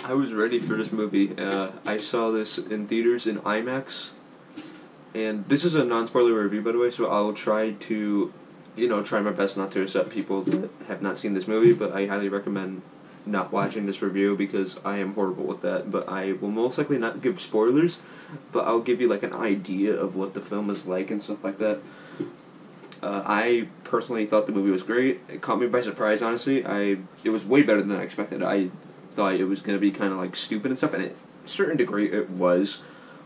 I was ready for this movie. I saw this in theaters in IMAX, and this is a non-spoiler review, by the way, so I'll try to, try my best not to upset people that have not seen this movie, but I highly recommend not watching this review because I am horrible with that. But I will most likely not give spoilers, but I'll give you like an idea of what the film is like and stuff like that. I personally thought the movie was great. It caught me by surprise, honestly. It was way better than I expected. I thought it was going to be kind of like stupid and stuff, and to a certain degree it was,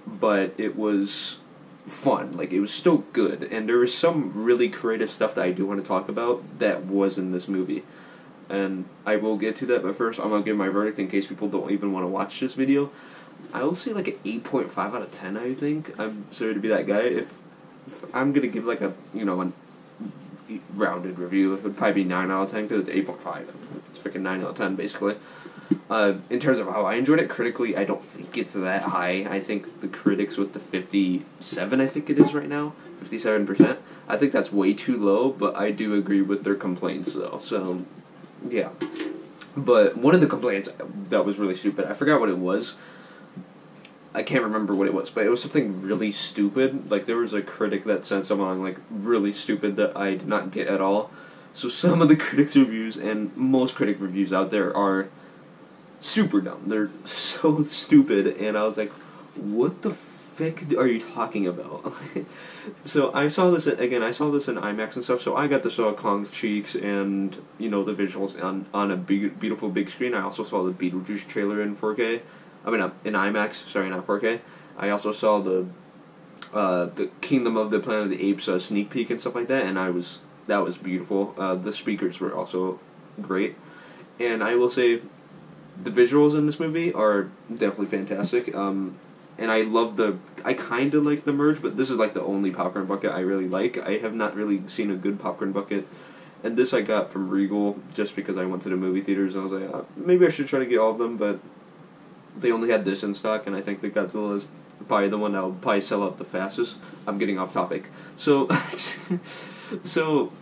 but it was fun. Like, it was still good, and there was some really creative stuff that I do want to talk about that was in this movie. And I will get to that, but first I'm going to give my verdict in case people don't even want to watch this video. I will say like an 8.5 out of 10, I think. I'm sorry to be that guy. If I'm going to give like a, a rounded review, it would probably be 9 out of 10 because it's 8.5. It's freaking 9 out of 10, basically. In terms of how I enjoyed it, critically, I don't think it's that high. I think the critics with the 57, I think it is right now, 57%, I think that's way too low, but I do agree with their complaints, though, so, yeah. But one of the complaints that was really stupid, I forgot what it was. I can't remember what it was, but it was something really stupid. Like, there was a critic that said something, like, really stupid that I did not get at all. So some of the critics' reviews, and most critic reviews out there, are super dumb. They're so stupid, and I was like, what the frick are you talking about? So I saw this, again, I saw this in IMAX and stuff, so I got to saw Kong's cheeks and, the visuals on a beautiful big screen. I also saw the Beetlejuice trailer in 4K. I mean, in IMAX, sorry, not 4K. I also saw the Kingdom of the Planet of the Apes sneak peek and stuff like that, and that was beautiful. The speakers were also great. And I will say, the visuals in this movie are definitely fantastic. And I kind of like the merge, but this is like the only popcorn bucket I really like. I have not really seen a good popcorn bucket. And this I got from Regal just because I went to the movie theaters. I was like, maybe I should try to get all of them, but they only had this in stock, and I think the Godzilla is probably the one that will probably sell out the fastest. I'm getting off topic. So, so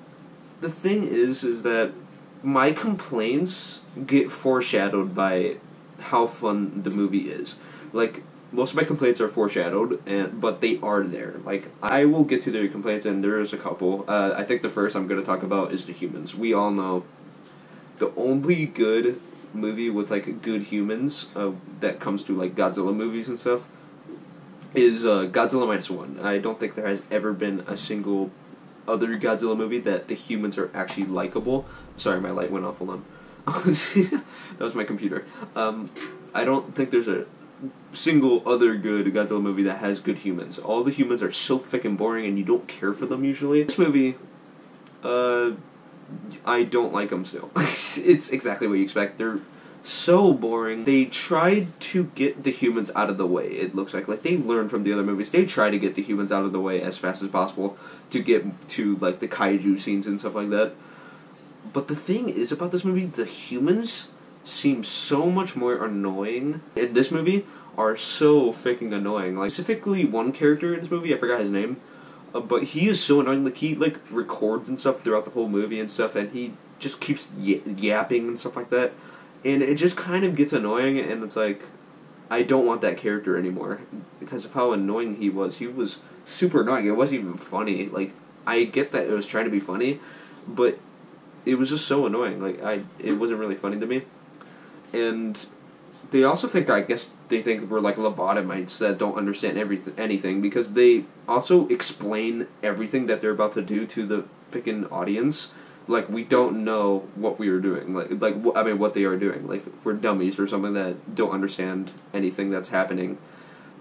the thing is that my complaints get foreshadowed by how fun the movie is. Like, most of my complaints are foreshadowed, but they are there. Like, I will get to their complaints, and there is a couple. I think the first I'm going to talk about is the humans. We all know the only good movie with, like, good humans that comes to, like, Godzilla movies and stuff is Godzilla Minus One. I don't think there has ever been a single other Godzilla movie that the humans are actually likable. Sorry, my light went off, hold on. That was my computer. I don't think there's a single other good Godzilla movie that has good humans. All the humans are so freaking boring and you don't care for them usually. This movie, I don't like them still. It's exactly what you expect. They're so boring. They tried to get the humans out of the way, it looks like. Like, they learned from the other movies. They try to get the humans out of the way as fast as possible to get to, like, the kaiju scenes and stuff like that. But the thing is about this movie, the humans seem so much more annoying in this movie, are so freaking annoying. Like, specifically one character in this movie, I forgot his name, but he is so annoying. Like, he, like, records and stuff throughout the whole movie and stuff, and he just keeps yapping and stuff like that. And it just kind of gets annoying, and it's like, I don't want that character anymore, because of how annoying he was. He was super annoying. It wasn't even funny. Like, I get that it was trying to be funny, but it was just so annoying. Like, it wasn't really funny to me. And they also think, I guess, they think we're like lobotomites that don't understand anything, because they also explain everything that they're about to do to the freaking audience. Like, we don't know what we are doing. What they are doing. Like, we're dummies or something that don't understand anything that's happening.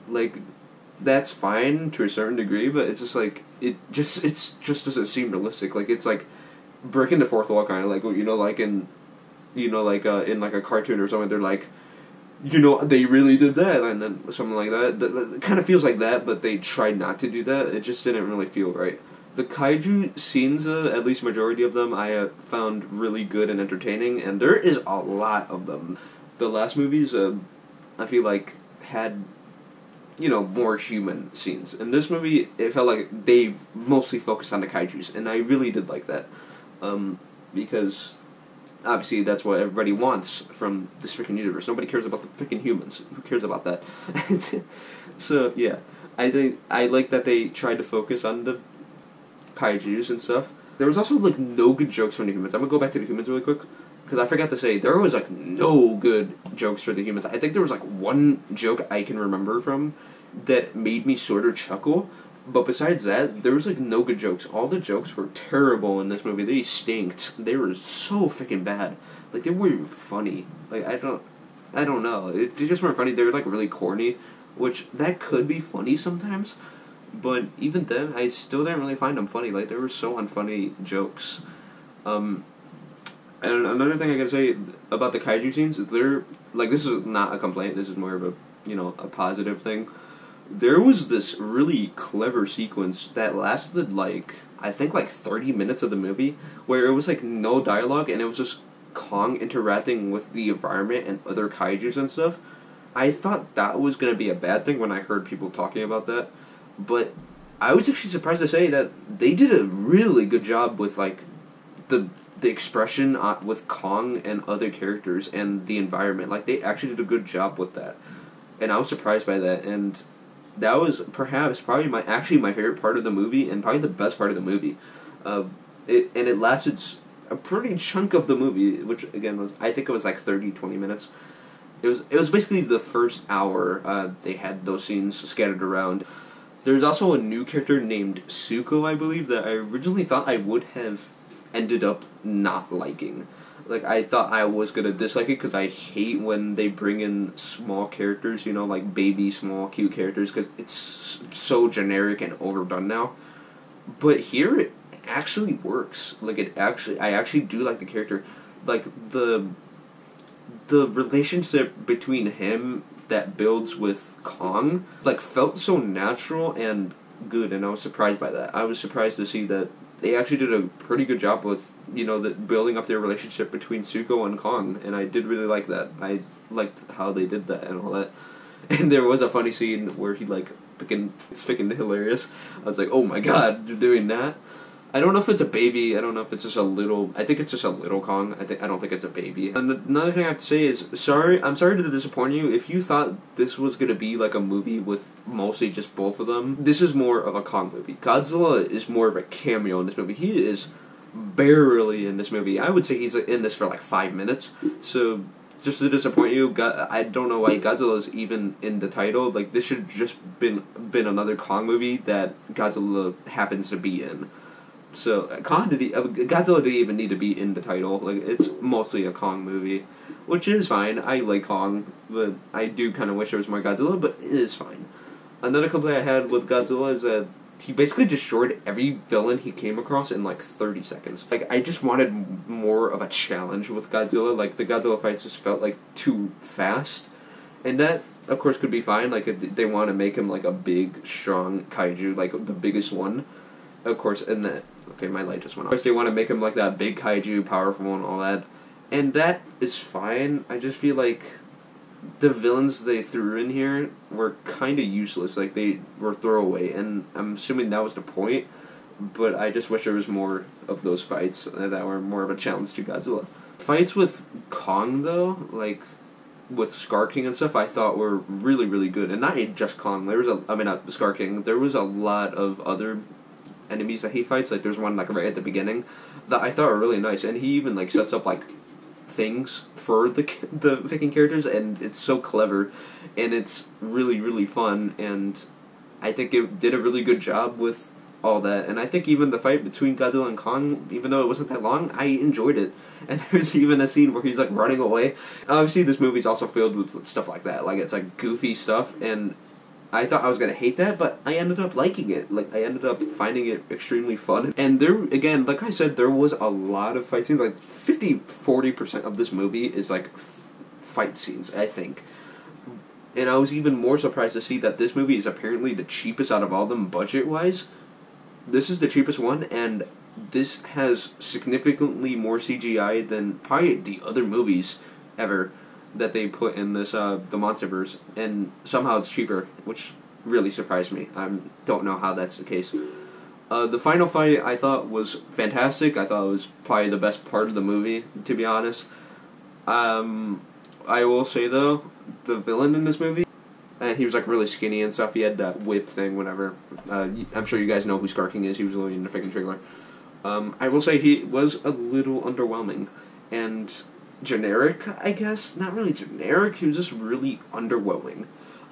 Like, that's fine to a certain degree, but it's just like, it just doesn't seem realistic. Like, it's like breaking the fourth wall, kind of like, like in like a cartoon or something, they're like, they really did that, and then something like that. It kind of feels like that, but they tried not to do that. It just didn't really feel right. The kaiju scenes, at least majority of them, I found really good and entertaining, and there is a lot of them. The last movies, I feel like, had, more human scenes. In this movie, it felt like they mostly focused on the kaijus, and I really did like that. Because obviously that's what everybody wants from this freaking universe. Nobody cares about the freaking humans. Who cares about that? So yeah, I think I like that they tried to focus on the kaijus and stuff. There was also like no good jokes from the humans. I'm gonna go back to the humans really quick because I forgot to say there was like no good jokes for the humans. I think there was like one joke I can remember from that made me sort of chuckle. But besides that, there was like no good jokes. All the jokes were terrible in this movie. They stinked. They were so freaking bad. Like they weren't even funny. Like I don't know. They just weren't funny. They were like really corny, which that could be funny sometimes. But even then, I still didn't really find them funny. Like they were so unfunny jokes. And another thing I gotta say about the kaiju scenes, they're like this is not a complaint. This is more of a a positive thing. There was this really clever sequence that lasted like I think like 30 minutes of the movie where it was like no dialogue and it was just Kong interacting with the environment and other kaijus and stuff. I thought that was going to be a bad thing when I heard people talking about that, but I was actually surprised to say that they did a really good job with like the expression with Kong and other characters and the environment. Like they actually did a good job with that, and I was surprised by that. And that was probably my favorite part of the movie and probably the best part of the movie. It lasted a pretty chunk of the movie, which again was I think it was like 30-20 minutes. It was basically the first hour. They had those scenes scattered around. There's also a new character named Suko, I believe, that I originally thought I would have ended up not liking. Like, I thought I was gonna dislike it because I hate when they bring in small characters, like baby, small, cute characters, because it's so generic and overdone now. But here, it actually works. Like, I actually do like the character. Like, the relationship between him that builds with Kong, like, felt so natural and good, and I was surprised by that. I was surprised to see that they actually did a pretty good job with, building up their relationship between Zuko and Kong, and I did really like that. I liked how they did that and all that. And there was a funny scene where he, it's freaking hilarious. I was like, oh my god, you're doing that? I don't know if it's a baby, I don't know if it's just a little, I think it's just a little Kong, I don't think it's a baby. And another thing I have to say is, I'm sorry to disappoint you, if you thought this was gonna be like a movie with mostly just both of them, this is more of a Kong movie. Godzilla is more of a cameo in this movie. He is barely in this movie. I would say he's in this for like 5 minutes, so just to disappoint you, I don't know why Godzilla is even in the title. Like, this should have just been another Kong movie that Godzilla happens to be in. So, Godzilla didn't even need to be in the title. Like, it's mostly a Kong movie, which is fine. I like Kong, but I do kind of wish there was more Godzilla, but it is fine. Another complaint I had with Godzilla is that he basically destroyed every villain he came across in, 30 seconds. Like, I just wanted more of a challenge with Godzilla. Like, the Godzilla fights just felt, too fast. And that, of course, could be fine. Like, if they want to make him, a big, strong kaiju, the biggest one. Of course, and that... Okay, my light just went off. Of course, they want to make him that big kaiju, powerful, and all that. And that is fine. I just feel like the villains they threw in here were kind of useless. Like, they were throwaway. And I'm assuming that was the point. But I just wish there was more of those fights that were more of a challenge to Godzilla. Fights with Kong, though, with Scar King and stuff, I thought were really, really good. And not just Kong. There was not Scar King. There was a lot of other enemies that he fights. There's one right at the beginning that I thought were really nice, and he even sets up things for the freaking characters, and it's so clever, and it's really, really fun, and I think it did a really good job with all that. And I think even the fight between Godzilla and Kong, even though it wasn't that long, I enjoyed it. And there's even a scene where he's running away. Obviously this movie's also filled with stuff like that, it's goofy stuff, and I thought I was going to hate that, but I ended up liking it. I ended up finding it extremely fun. And there, again, like I said, there was a lot of fight scenes. 40% of this movie is, fight scenes, I think. And I was even more surprised to see that this movie is apparently the cheapest out of all of them, budget-wise. This is the cheapest one, and this has significantly more CGI than probably the other movies ever that they put in this, the MonsterVerse, and somehow it's cheaper, which really surprised me. I don't know how that's the case. The final fight I thought was fantastic. I thought it was probably the best part of the movie, to be honest. I will say though, the villain in this movie, and he was like really skinny and stuff. He had that whip thing, whatever. I'm sure you guys know who Scar King is. He was only in the freaking trailer. I will say he was a little underwhelming and generic, I guess. Not really generic. He was just really underwhelming.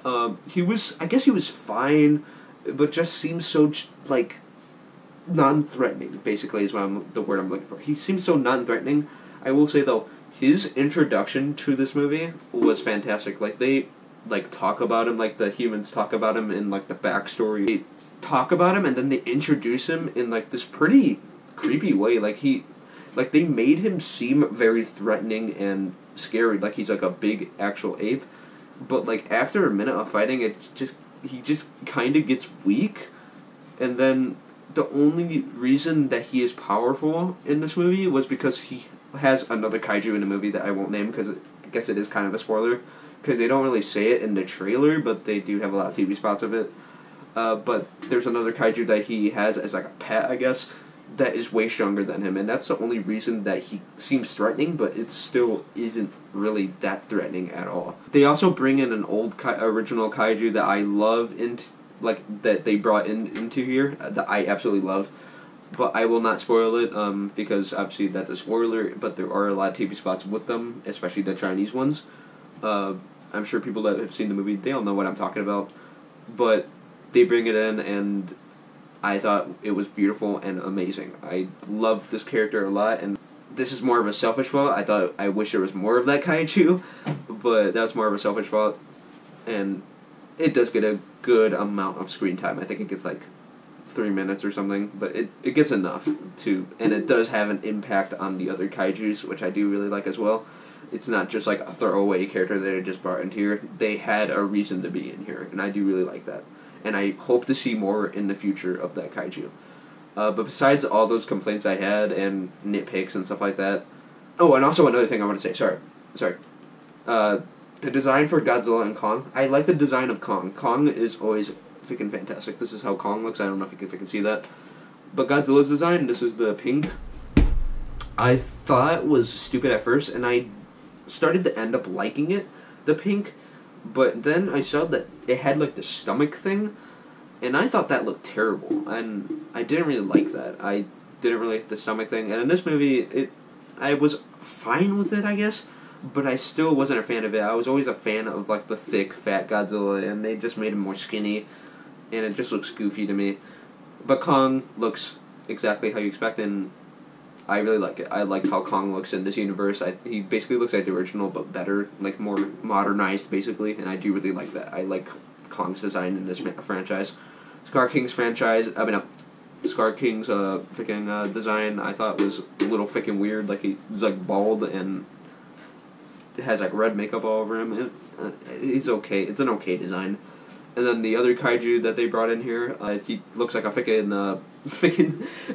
I guess he was fine, but just seems so like non-threatening. Basically, is the word I'm looking for. He seems so non-threatening. I will say though, his introduction to this movie was fantastic. Like they talk about him, like the humans talk about him in like the backstory. They talk about him and then they introduce him in like this pretty creepy way. Like they made him seem very threatening and scary. Like he's like a big actual ape. But like after a minute of fighting, he just kind of gets weak, and then the only reason that he is powerful in this movie was because he has another kaiju in the movie that I won't name because I guess it is kind of a spoiler because they don't really say it in the trailer, but they do have a lot of TV spots of it. But there's another kaiju that he has as like a pet, I guess, that is way stronger than him, and that's the only reason that he seems threatening, but it still isn't really that threatening at all. They also bring in an old original kaiju that I love, that they brought into here, that I absolutely love, but I will not spoil it, because obviously that's a spoiler, but there are a lot of TV spots with them, especially the Chinese ones. I'm sure people that have seen the movie, they all know what I'm talking about, but they bring it in, and I thought it was beautiful and amazing. I loved this character a lot, and this is more of a selfish fault. I wish there was more of that kaiju, but that's more of a selfish fault, and it does get a good amount of screen time. I think it gets like 3 minutes or something, but it gets enough to, and it does have an impact on the other kaijus, which I do really like as well. It's not just like a throwaway character that I just brought into here. They had a reason to be in here, and I do really like that. And I hope to see more in the future of that kaiju. But besides all those complaints I had and nitpicks and stuff like that... Oh, and also another thing I want to say. Sorry. The design for Godzilla and Kong. I like the design of Kong. Kong is always freaking fantastic. This is how Kong looks. I don't know if you can see that. But Godzilla's design, this is the pink. I thought was stupid at first, and I started to end up liking it, the pink. But then I saw that it had like the stomach thing, and I thought that looked terrible, and I didn't really like that. I didn't really like the stomach thing, and in this movie, I was fine with it, I guess, but I still wasn't a fan of it. I was always a fan of like the thick, fat Godzilla, and they just made him more skinny, and it just looks goofy to me. But Kong looks exactly how you expect, and I really like it. I like how Kong looks in this universe. He basically looks like the original, but better, like more modernized, basically, and I do really like that. I like Kong's design in this franchise. Scar King's freaking design I thought was a little freaking weird. Like he's like bald and has like red makeup all over him. He's okay. It's an okay design. And then the other kaiju that they brought in here, he looks like a freaking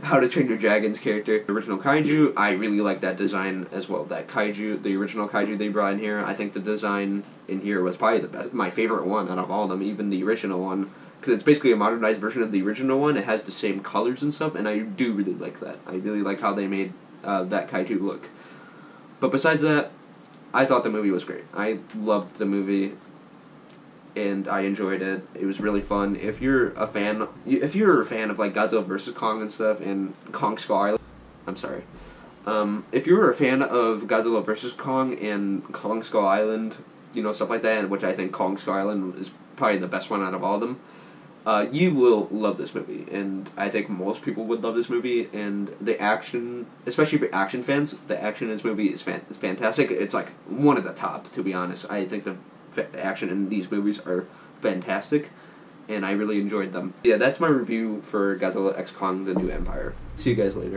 How to Train Your Dragon's character. The original kaiju, I really like that design as well. That kaiju, the original kaiju they brought in here, I think the design in here was probably the best, my favorite one out of all of them, even the original one. Because it's basically a modernized version of the original one. It has the same colors and stuff, and I do really like that. I really like how they made that kaiju look. But besides that, I thought the movie was great. I loved the movie, and I enjoyed it. It was really fun. If you're a fan of like Godzilla vs. Kong and stuff, and Kong Skull Island, I'm sorry. If you're a fan of Godzilla vs. Kong and Kong Skull Island, stuff like that, which I think Kong Skull Island is probably the best one out of all of them, you will love this movie, and I think most people would love this movie. And the action, especially for action fans, the action in this movie is fantastic. It's like one of the top, to be honest. I think the action in these movies are fantastic, and I really enjoyed them. Yeah, that's my review for Godzilla x Kong: The New Empire. See you guys later.